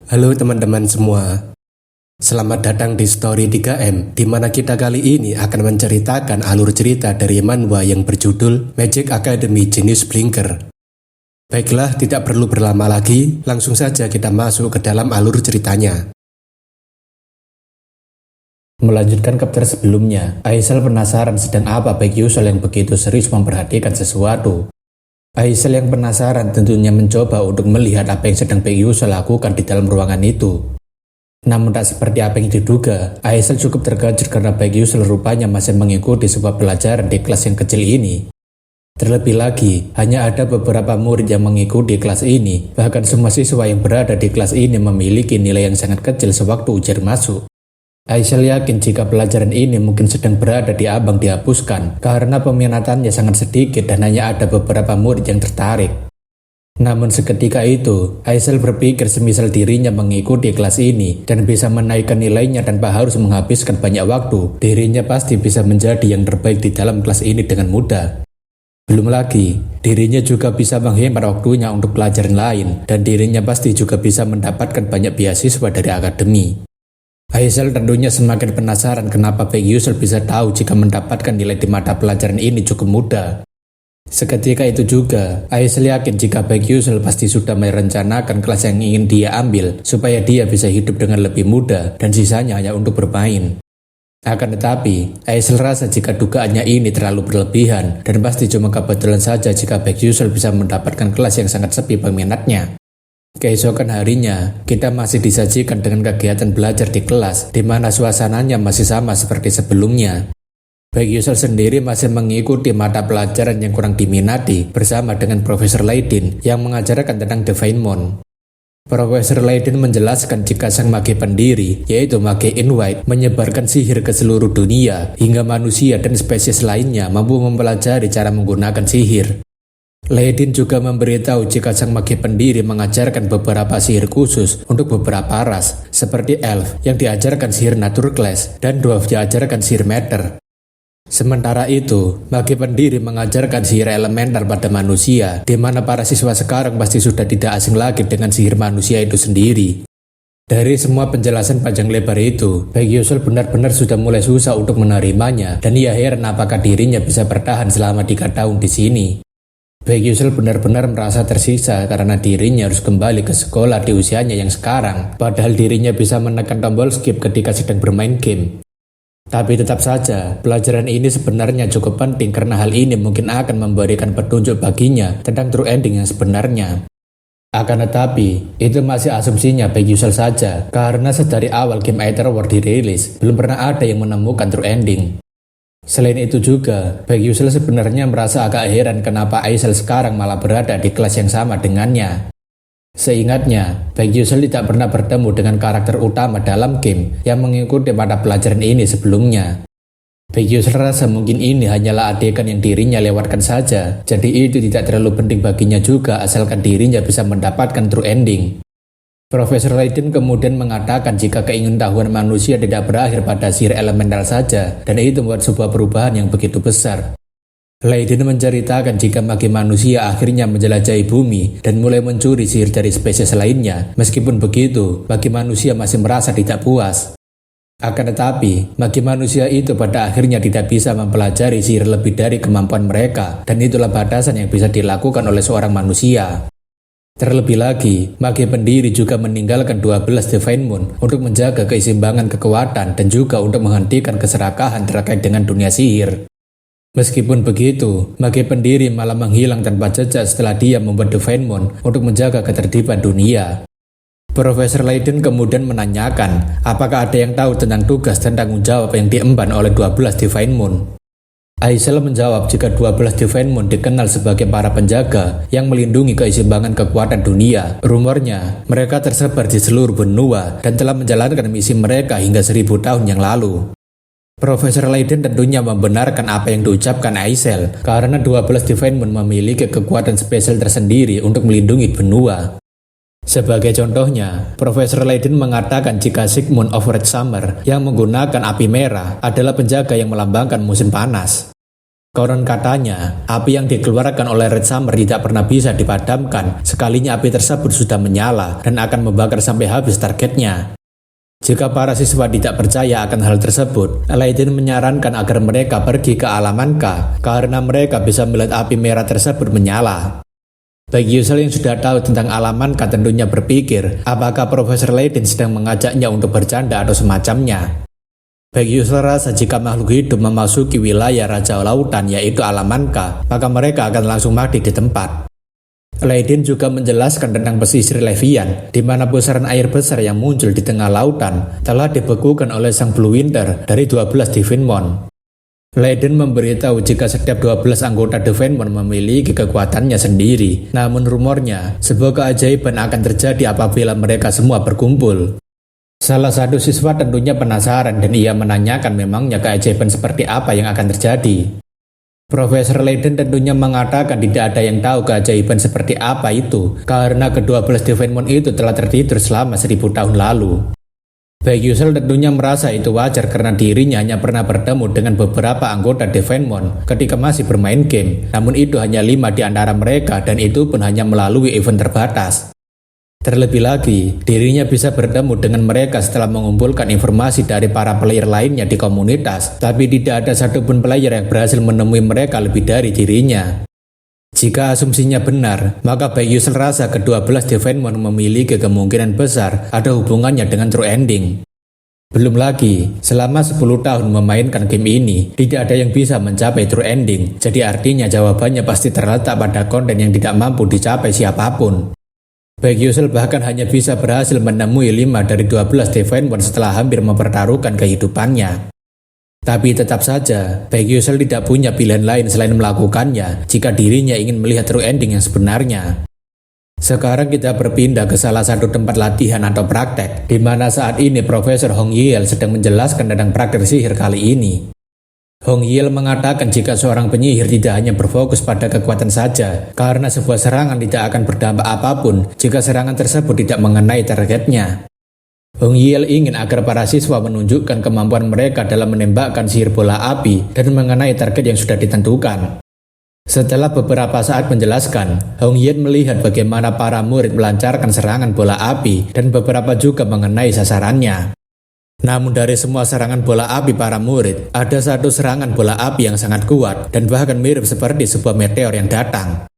Halo teman-teman semua, selamat datang di Story 3M, di mana kita kali ini akan menceritakan alur cerita dari manhwa yang berjudul Magic Academy Genius Blinker. Baiklah, tidak perlu berlama lagi, langsung saja kita masuk ke dalam alur ceritanya. Melanjutkan chapter sebelumnya, Aisel penasaran sedang apa Baek Yusol yang begitu serius memperhatikan sesuatu. Aisel yang penasaran tentunya mencoba untuk melihat apa yang sedang Baek Yusol lakukan di dalam ruangan itu. Namun tak seperti apa yang diduga, Aisel cukup terkejut karena Baek Yusol rupanya masih mengikuti sebuah pelajaran di kelas yang kecil ini. Terlebih lagi, hanya ada beberapa murid yang mengikuti kelas ini, bahkan semua siswa yang berada di kelas ini memiliki nilai yang sangat kecil sewaktu ujian masuk. Aisel yakin jika pelajaran ini mungkin sedang berada di ambang dihapuskan karena peminatannya sangat sedikit dan hanya ada beberapa murid yang tertarik. Namun seketika itu, Aisel berpikir semisal dirinya mengikuti kelas ini dan bisa menaikkan nilainya tanpa harus menghabiskan banyak waktu, dirinya pasti bisa menjadi yang terbaik di dalam kelas ini dengan mudah. Belum lagi, dirinya juga bisa menghemat waktunya untuk pelajaran lain dan dirinya pasti juga bisa mendapatkan banyak beasiswa dari akademi. Aisel tentunya semakin penasaran kenapa Baek Yusol bisa tahu jika mendapatkan nilai di mata pelajaran ini cukup mudah. Seketika itu juga, Aisel yakin jika Baek Yusol pasti sudah merencanakan kelas yang ingin dia ambil supaya dia bisa hidup dengan lebih mudah dan sisanya hanya untuk bermain. Akan tetapi, Aisel rasa jika dugaannya ini terlalu berlebihan dan pasti cuma kebetulan saja jika Baek Yusol bisa mendapatkan kelas yang sangat sepi peminatnya. Keesokan harinya, kita masih disajikan dengan kegiatan belajar di kelas, di mana suasananya masih sama seperti sebelumnya. Baek Yusol sendiri masih mengikuti mata pelajaran yang kurang diminati bersama dengan Profesor Leiden yang mengajarkan tentang Divine Moon. Profesor Leiden menjelaskan jika sang mage pendiri, yaitu mage Invite, menyebarkan sihir ke seluruh dunia hingga manusia dan spesies lainnya mampu mempelajari cara menggunakan sihir. Leiden juga memberitahu jika sang mage pendiri mengajarkan beberapa sihir khusus untuk beberapa ras, seperti elf yang diajarkan sihir nature class dan dwarf diajarkan sihir matter. Sementara itu, mage pendiri mengajarkan sihir elemental pada manusia, di mana para siswa sekarang pasti sudah tidak asing lagi dengan sihir manusia itu sendiri. Dari semua penjelasan panjang lebar itu, Baek Yusol benar-benar sudah mulai susah untuk menerimanya, dan ia heran apakah dirinya bisa bertahan selama 3 tahun di sini. Baek Yusol benar-benar merasa tersiksa karena dirinya harus kembali ke sekolah di usianya yang sekarang, padahal dirinya bisa menekan tombol skip ketika sedang bermain game. Tapi tetap saja, pelajaran ini sebenarnya cukup penting karena hal ini mungkin akan memberikan petunjuk baginya tentang true ending yang sebenarnya. Akan tetapi, itu masih asumsinya Baek Yusol saja, karena sedari awal game Aether War dirilis, belum pernah ada yang menemukan true ending. Selain itu juga, Baek Yusol sebenarnya merasa agak heran kenapa Aisel sekarang malah berada di kelas yang sama dengannya. Seingatnya, Baek Yusol tidak pernah bertemu dengan karakter utama dalam game yang mengikuti mata pelajaran ini sebelumnya. Baek Yusol rasa mungkin ini hanyalah adegan yang dirinya lewatkan saja, jadi itu tidak terlalu penting baginya juga asalkan dirinya bisa mendapatkan true ending. Profesor Leiden kemudian mengatakan jika keingintahuan manusia tidak berakhir pada sihir elemental saja, dan itu membuat sebuah perubahan yang begitu besar. Leiden menceritakan jika mage manusia akhirnya menjelajahi bumi dan mulai mencuri sihir dari spesies lainnya. Meskipun begitu, mage manusia masih merasa tidak puas. Akan tetapi, mage manusia itu pada akhirnya tidak bisa mempelajari sihir lebih dari kemampuan mereka, dan itulah batasan yang bisa dilakukan oleh seorang manusia. Terlebih lagi, mage pendiri juga meninggalkan 12 Divine Moon untuk menjaga keseimbangan kekuatan dan juga untuk menghentikan keserakahan terkait dengan dunia sihir. Meskipun begitu, mage pendiri malah menghilang tanpa jejak setelah dia membuat Divine Moon untuk menjaga ketertiban dunia. Profesor Leiden kemudian menanyakan, apakah ada yang tahu tentang tugas dan tanggung jawab yang diemban oleh 12 Divine Moon? Aisel menjawab jika 12 Divine Moon dikenal sebagai para penjaga yang melindungi keseimbangan kekuatan dunia. Rumornya, mereka tersebar di seluruh benua dan telah menjalankan misi mereka hingga 1000 tahun yang lalu. Profesor Leiden tentunya membenarkan apa yang diucapkan Aisel, karena 12 Divine Moon memiliki kekuatan spesial tersendiri untuk melindungi benua. Sebagai contohnya, Profesor Leiden mengatakan jika Sigmund of Red Summer yang menggunakan api merah adalah penjaga yang melambangkan musim panas. Konon katanya, api yang dikeluarkan oleh Red Summer tidak pernah bisa dipadamkan sekalinya api tersebut sudah menyala dan akan membakar sampai habis targetnya. Jika para siswa tidak percaya akan hal tersebut, Aladdin menyarankan agar mereka pergi ke Alaman K karena mereka bisa melihat api merah tersebut menyala. Bagi Yusel yang sudah tahu tentang Alaman K tentunya berpikir apakah Profesor Aladdin sedang mengajaknya untuk bercanda atau semacamnya. Bagi Yusel rasa jika makhluk hidup memasuki wilayah Raja Lautan yaitu Alaman K, maka mereka akan langsung mati di tempat. Aladdin juga menjelaskan tentang pesisir Levian, di mana pusaran air besar yang muncul di tengah lautan telah dibekukan oleh sang Blue Winter dari 12 Divine Moon. Aladdin memberitahu jika setiap 12 anggota Divine Moon memiliki kekuatannya sendiri, namun rumornya sebuah keajaiban akan terjadi apabila mereka semua berkumpul. Salah satu siswa tentunya penasaran dan ia menanyakan memangnya keajaiban seperti apa yang akan terjadi. Profesor Aladdin tentunya mengatakan tidak ada yang tahu keajaiban seperti apa itu karena ke-12 Divine Moon itu telah tertidur selama 1000 tahun lalu. Baik Yusel tentunya merasa itu wajar karena dirinya hanya pernah bertemu dengan beberapa anggota Divine Moon ketika masih bermain game, namun itu hanya 5 di antara mereka dan itu pun hanya melalui event terbatas. Terlebih lagi, dirinya bisa bertemu dengan mereka setelah mengumpulkan informasi dari para player lainnya di komunitas, tapi tidak ada satupun player yang berhasil menemui mereka lebih dari dirinya. Jika asumsinya benar, maka baik Yusel rasa ke-12 Divine Moon memiliki kemungkinan besar ada hubungannya dengan True Ending. Belum lagi, selama 10 tahun memainkan game ini, tidak ada yang bisa mencapai True Ending, jadi artinya jawabannya pasti terletak pada konten yang tidak mampu dicapai siapapun. Baik Yusel bahkan hanya bisa berhasil menemui 5 dari 12 Divine Moon setelah hampir mempertaruhkan kehidupannya. Tapi tetap saja, baik Yusel tidak punya pilihan lain selain melakukannya jika dirinya ingin melihat True Ending yang sebenarnya. Sekarang kita berpindah ke salah satu tempat latihan atau praktek, di mana saat ini Profesor Hong Yil sedang menjelaskan tentang praktek sihir kali ini. Hong Yil mengatakan jika seorang penyihir tidak hanya berfokus pada kekuatan saja, karena sebuah serangan tidak akan berdampak apapun jika serangan tersebut tidak mengenai targetnya. Hong Yil ingin agar para siswa menunjukkan kemampuan mereka dalam menembakkan sihir bola api dan mengenai target yang sudah ditentukan. Setelah beberapa saat menjelaskan, Hong Yil melihat bagaimana para murid melancarkan serangan bola api dan beberapa juga mengenai sasarannya. Namun dari semua serangan bola api para murid, ada satu serangan bola api yang sangat kuat dan bahkan mirip seperti sebuah meteor yang datang.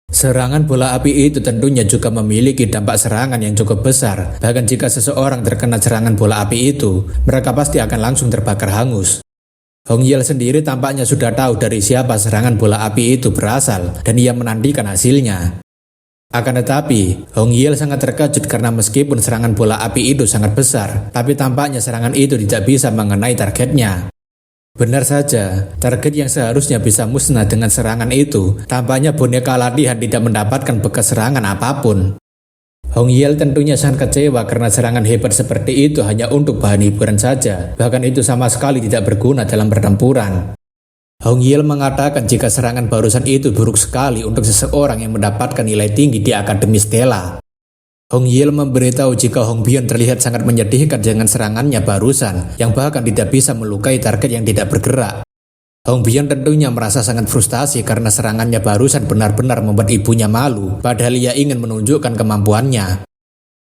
Serangan bola api itu tentunya juga memiliki dampak serangan yang cukup besar, bahkan jika seseorang terkena serangan bola api itu, mereka pasti akan langsung terbakar hangus. Hong Yil sendiri tampaknya sudah tahu dari siapa serangan bola api itu berasal dan ia menantikan hasilnya. Akan tetapi, Hong Yil sangat terkejut karena meskipun serangan bola api itu sangat besar, tapi tampaknya serangan itu tidak bisa mengenai targetnya. Benar saja, target yang seharusnya bisa musnah dengan serangan itu, tampaknya boneka latihan tidak mendapatkan bekas serangan apapun. Hong Yil tentunya sangat kecewa karena serangan hebat seperti itu hanya untuk bahan hiburan saja, bahkan itu sama sekali tidak berguna dalam pertempuran. Hong Yil mengatakan jika serangan barusan itu buruk sekali untuk seseorang yang mendapatkan nilai tinggi di Akademi Stella. Hong Yil memberitahu jika Hong Bion terlihat sangat menyedihkan dengan serangannya barusan, yang bahkan tidak bisa melukai target yang tidak bergerak. Hong Bion tentunya merasa sangat frustasi karena serangannya barusan benar-benar membuat ibunya malu, padahal ia ingin menunjukkan kemampuannya.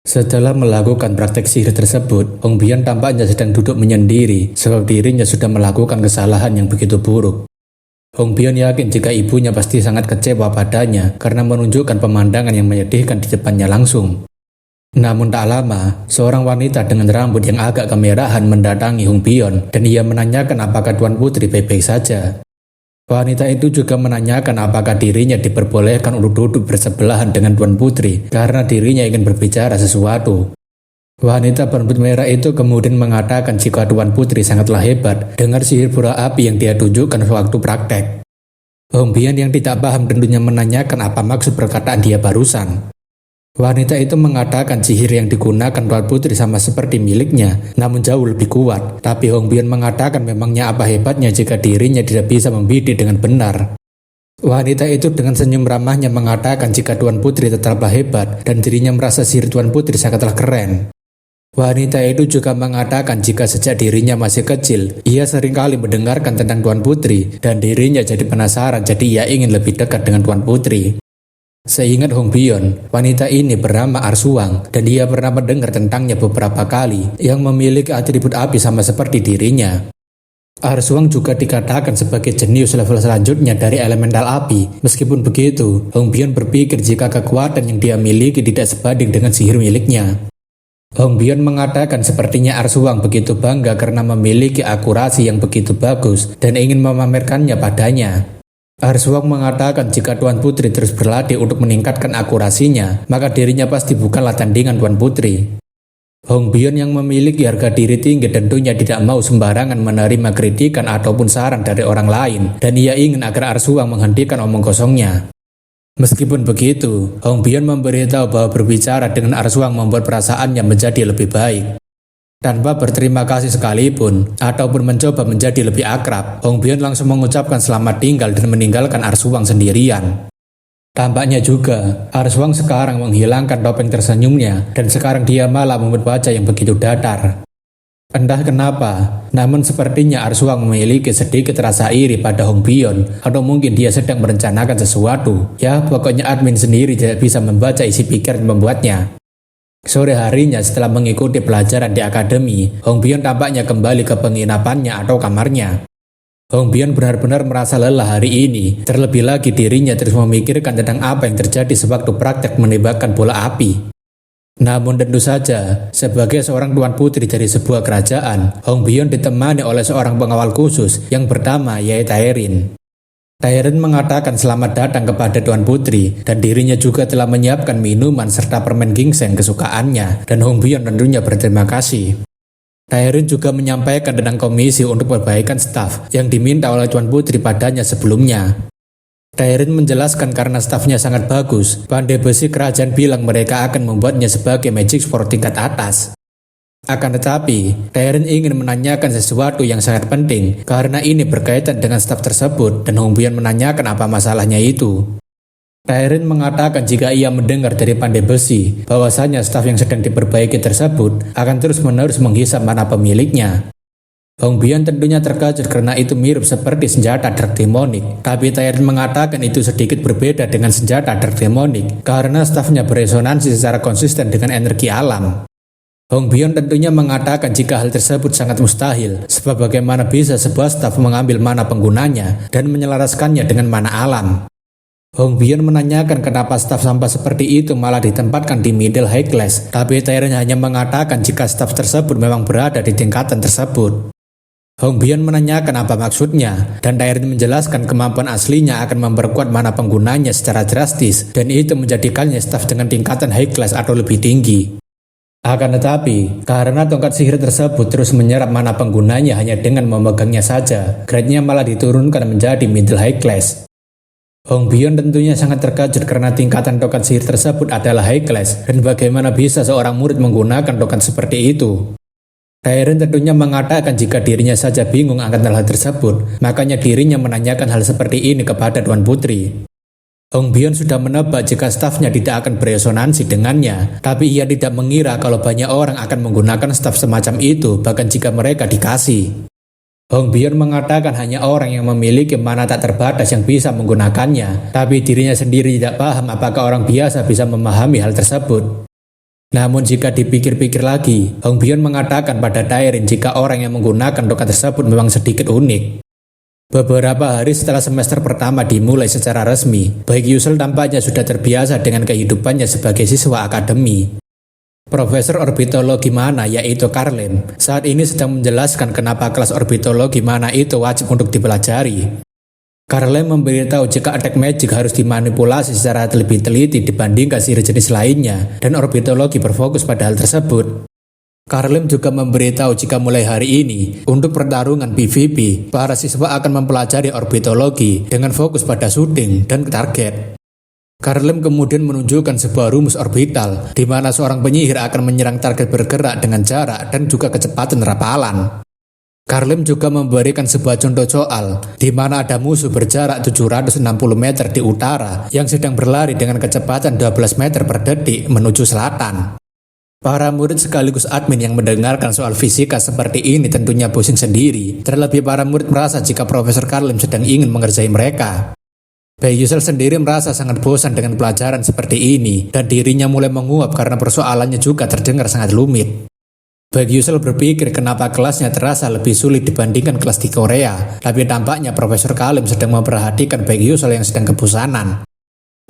Setelah melakukan praktek sihir tersebut, Hong Bion tampaknya sedang duduk menyendiri sebab dirinya sudah melakukan kesalahan yang begitu buruk. Hong Bion yakin jika ibunya pasti sangat kecewa padanya karena menunjukkan pemandangan yang menyedihkan di depannya langsung. Namun tak lama, seorang wanita dengan rambut yang agak kemerahan mendatangi Hong Bion dan ia menanyakan apakah Tuan Putri baik-baik saja. Wanita itu juga menanyakan apakah dirinya diperbolehkan untuk duduk bersebelahan dengan Tuan Putri karena dirinya ingin berbicara sesuatu. Wanita berambut merah itu kemudian mengatakan jika Tuan Putri sangatlah hebat dengar sihir bola api yang dia tunjukkan sewaktu praktek. Hong Bion yang tidak paham tentunya menanyakan apa maksud perkataan dia barusan. Wanita itu mengatakan sihir yang digunakan Tuan Putri sama seperti miliknya, namun jauh lebih kuat. Tapi Hong Bion mengatakan memangnya apa hebatnya jika dirinya tidak bisa membidik dengan benar. Wanita itu dengan senyum ramahnya mengatakan jika Tuan Putri tetaplah hebat dan dirinya merasa sihir Tuan Putri sangatlah keren. Wanita itu juga mengatakan jika sejak dirinya masih kecil, ia seringkali mendengarkan tentang Tuan Putri dan dirinya jadi penasaran, jadi ia ingin lebih dekat dengan Tuan Putri. Seingat Hong Bion, wanita ini bernama Arsuang dan ia pernah mendengar tentangnya beberapa kali yang memiliki atribut api sama seperti dirinya. Arsuang juga dikatakan sebagai jenius level selanjutnya dari elemental api. Meskipun begitu, Hong Bion berpikir jika kekuatan yang dia miliki tidak sebanding dengan sihir miliknya. Hong Bion mengatakan sepertinya Arsuang begitu bangga karena memiliki akurasi yang begitu bagus dan ingin memamerkannya padanya. Arsuang mengatakan jika Tuan Putri terus berlatih untuk meningkatkan akurasinya, maka dirinya pasti bukanlah tandingan Tuan Putri. Hong Bion yang memiliki harga diri tinggi tentunya tidak mau sembarangan menerima kritikan ataupun saran dari orang lain, dan ia ingin agar Arsuang menghentikan omong kosongnya. Meskipun begitu, Hong Bion memberitahu bahwa berbicara dengan Arsuang membuat perasaannya menjadi lebih baik. Tanpa berterima kasih sekalipun, ataupun mencoba menjadi lebih akrab, Hong Bion langsung mengucapkan selamat tinggal dan meninggalkan Arsuang sendirian. Tampaknya juga, Arsuang sekarang menghilangkan topeng tersenyumnya, dan sekarang dia malah membuat wajah yang begitu datar. Entah kenapa, namun sepertinya Arsuang memiliki sedikit rasa iri pada Hong Bion, atau mungkin dia sedang merencanakan sesuatu. Ya, pokoknya admin sendiri tidak bisa membaca isi pikiran pembuatnya. Sore harinya setelah mengikuti pelajaran di akademi, Hong Bion tampaknya kembali ke penginapannya atau kamarnya. Hong Bion benar-benar merasa lelah hari ini, terlebih lagi dirinya terus memikirkan tentang apa yang terjadi sewaktu praktek menembakkan bola api. Namun tentu saja, sebagai seorang Tuan Putri dari sebuah kerajaan, Hong Bion ditemani oleh seorang pengawal khusus yang bernama Ye Taerin. Taerin mengatakan selamat datang kepada Tuan Putri dan dirinya juga telah menyiapkan minuman serta permen ginseng kesukaannya, dan Hong Bion tentunya berterima kasih. Taerin juga menyampaikan tentang komisi untuk perbaikan staf yang diminta oleh Tuan Putri padanya sebelumnya. Taerin menjelaskan karena stafnya sangat bagus, pandai besi kerajaan bilang mereka akan membuatnya sebagai magic sport tingkat atas. Akan tetapi, Taerin ingin menanyakan sesuatu yang sangat penting karena ini berkaitan dengan staf tersebut dan Hong Bion menanyakan apa masalahnya itu. Taerin mengatakan jika ia mendengar dari pandai besi bahwasanya staf yang sedang diperbaiki tersebut akan terus-menerus menghisap mana pemiliknya. Hong Bion tentunya terkejut karena itu mirip seperti senjata Dark Demonic, tapi Taerin mengatakan itu sedikit berbeda dengan senjata Dark Demonic karena stafnya beresonansi secara konsisten dengan energi alam. Hong Bion tentunya mengatakan jika hal tersebut sangat mustahil, sebab bagaimana bisa sebuah staf mengambil mana penggunanya dan menyelaraskannya dengan mana alam. Hong Bion menanyakan kenapa staf sampah seperti itu malah ditempatkan di middle high class, tapi Taerin hanya mengatakan jika staf tersebut memang berada di tingkatan tersebut. Hong Bion menanyakan apa maksudnya, dan Taerin menjelaskan kemampuan aslinya akan memperkuat mana penggunanya secara drastis, dan itu menjadikannya staf dengan tingkatan high class atau lebih tinggi. Akan tetapi, karena tongkat sihir tersebut terus menyerap mana penggunanya hanya dengan memegangnya saja, grade-nya malah diturunkan menjadi middle high class. Hong Bion tentunya sangat terkejut karena tingkatan tongkat sihir tersebut adalah high class, dan bagaimana bisa seorang murid menggunakan tongkat seperti itu. Taerin tentunya mengatakan jika dirinya saja bingung akan hal tersebut, makanya dirinya menanyakan hal seperti ini kepada Tuan Putri. Hong Bion sudah menebak jika stafnya tidak akan beresonansi dengannya, tapi ia tidak mengira kalau banyak orang akan menggunakan staf semacam itu, bahkan jika mereka dikasih. Hong Bion mengatakan hanya orang yang memiliki mana tak terbatas yang bisa menggunakannya, tapi dirinya sendiri tidak paham apakah orang biasa bisa memahami hal tersebut. Namun jika dipikir-pikir lagi, Hong Bion mengatakan pada Taerin jika orang yang menggunakan tongkat tersebut memang sedikit unik. Beberapa hari setelah semester pertama dimulai secara resmi, Baek Yusul tampaknya sudah terbiasa dengan kehidupannya sebagai siswa akademi. Profesor orbitologi mana yaitu Karlem saat ini sedang menjelaskan kenapa kelas orbitologi mana itu wajib untuk dipelajari. Karlem memberitahu jika attack magic harus dimanipulasi secara lebih teliti dibandingkan sihir jenis lainnya, dan orbitologi berfokus pada hal tersebut. Karlem juga memberitahu jika mulai hari ini, untuk pertarungan PvP, para siswa akan mempelajari orbitologi dengan fokus pada shooting dan target. Karlem kemudian menunjukkan sebuah rumus orbital, di mana seorang penyihir akan menyerang target bergerak dengan jarak dan juga kecepatan rapalan. Karlem juga memberikan sebuah contoh soal, di mana ada musuh berjarak 760 meter di utara yang sedang berlari dengan kecepatan 12 meter per detik menuju selatan. Para murid sekaligus admin yang mendengarkan soal fisika seperti ini tentunya pusing sendiri. Terlebih para murid merasa jika Profesor Carlin sedang ingin mengerjai mereka. Baek Yusul sendiri merasa sangat bosan dengan pelajaran seperti ini dan dirinya mulai menguap karena persoalannya juga terdengar sangat rumit. Baek Yusul berpikir kenapa kelasnya terasa lebih sulit dibandingkan kelas di Korea, tapi tampaknya Profesor Carlin sedang memperhatikan Baek Yusul yang sedang kebosanan.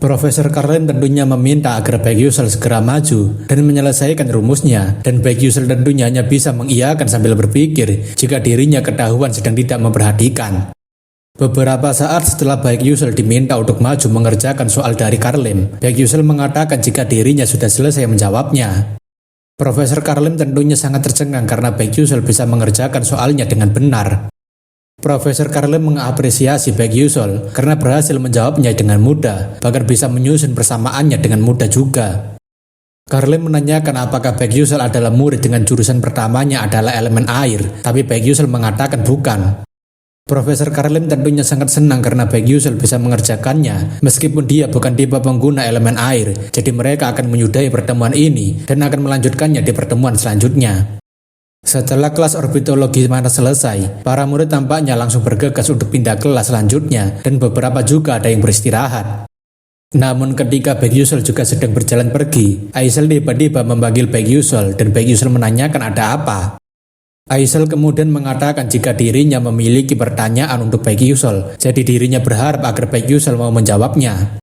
Profesor Carlin tentunya meminta agar Baek Yusul segera maju dan menyelesaikan rumusnya, dan Baek Yusul tentunya hanya bisa mengiyakan sambil berpikir jika dirinya ketahuan sedang tidak memperhatikan. Beberapa saat setelah Baek Yusul diminta untuk maju mengerjakan soal dari Carlin, Baek Yusul mengatakan jika dirinya sudah selesai menjawabnya. Profesor Carlin tentunya sangat tercengang karena Baek Yusul bisa mengerjakan soalnya dengan benar. Profesor Carlin mengapresiasi Baek Yusul karena berhasil menjawabnya dengan mudah, bahkan bisa menyusun persamaannya dengan mudah juga. Carlin menanyakan apakah Baek Yusul adalah murid dengan jurusan pertamanya adalah elemen air, tapi Baek Yusul mengatakan bukan. Profesor Carlin tentunya sangat senang karena Baek Yusul bisa mengerjakannya, meskipun dia bukan tipe pengguna elemen air, jadi mereka akan menyudahi pertemuan ini dan akan melanjutkannya di pertemuan selanjutnya. Setelah kelas orbitologi mana selesai, para murid tampaknya langsung bergegas untuk pindah kelas selanjutnya dan beberapa juga ada yang beristirahat. Namun ketika Baek Yusul juga sedang berjalan pergi, Aisel tiba-tiba memanggil Baek Yusul dan Baek Yusul menanyakan ada apa. Aisel kemudian mengatakan jika dirinya memiliki pertanyaan untuk Baek Yusul, jadi dirinya berharap agar Baek Yusul mau menjawabnya.